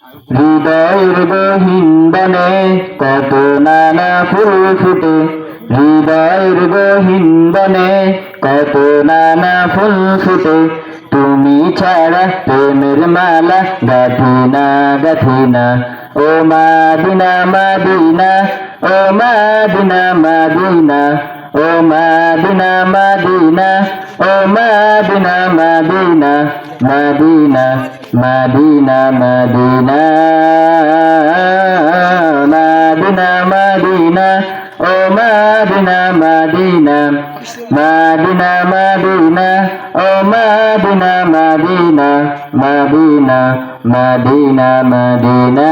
হৃদয়ের গহীন বনে কত নানা ফুল ফুটে, হৃদয়ের গহীন বনে কত নানা ফুল ফুটে। তুমি ছাড়া প্রেমের মালা গাঁথি না গাঁথি না, ও মাদিনা মাদিনা, ও মাদিনা মাদিনা, ও মাদিনা মাদিনা, ও মাদিনা মাদিনা, মাদিনা মাদিনা মাদিনা, মাদিনা মাদিনা, ও মাদিনা মাদিনা, মাদিনা মাদিনা, ও মাদিনা মাদিনা, মাদিনা মাদিনা মাদিনা।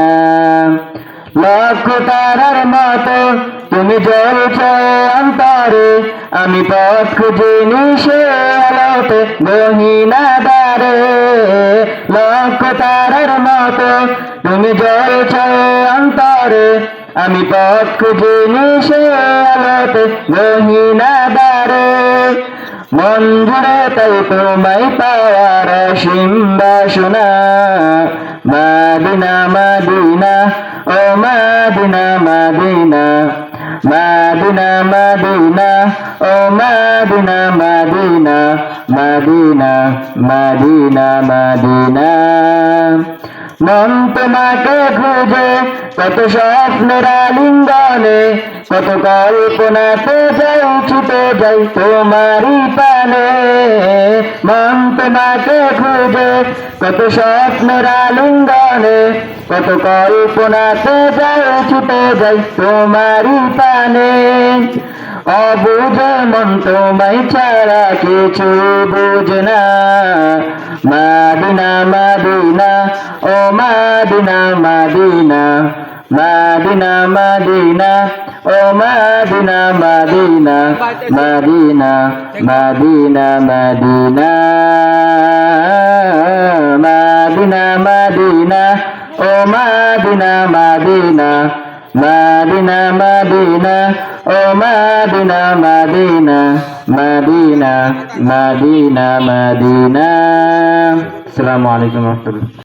লক্ষ তারার মতো তুমি জ্বলছ অন্তরে, আমি পথ খুঁজে নিশে আলোতে গহীনা দ্বারে। লক্ষ তারার মতো তুমি জ্বলছ অন্তরে, আমি পথ খুঁজে নিশে আলোতে গহীনা দ্বারে। মন জুড়ে তাই তোমায় পাওয়ার অসীম বাসনা, মাদিনা মাদিনা, ও মাদিনা মাদিনা, মাদিনা মাদিনা, ও মাদিনা মাদিনা, মাদিনা মাদিনা মাদিনা। মন তোমাকে খুঁজে কত স্বপ্নের আলিঙ্গনে, কত কল্পনাতে যাই ছুটে যাই তোমারই পানে। মন তোমাকে খুঁজে কত স্বপ্নের আলিঙ্গনে, কত কল্পনাতে যাই ছুটে যাই তোমারই পানে। অবুঝ মন তোমায় ছাড়া কিছু বুঝে না, মাদিনা মাদিনা, ও মাদিনা মাদিনা, মাদিনা মাদিনা, ও মাদিনা মাদিনা, মাদিনা মাদিনা মাদিনা, মাদিনা মাদিনা, ও মাদিনা মাদিনা, মাদিনা মাদিনা, ও মাদিনা মাদিনা, মাদিনা মাদিনা মাদিনা। আসসালামু আলাইকুম ওয়া রাহমাতুল্লাহ।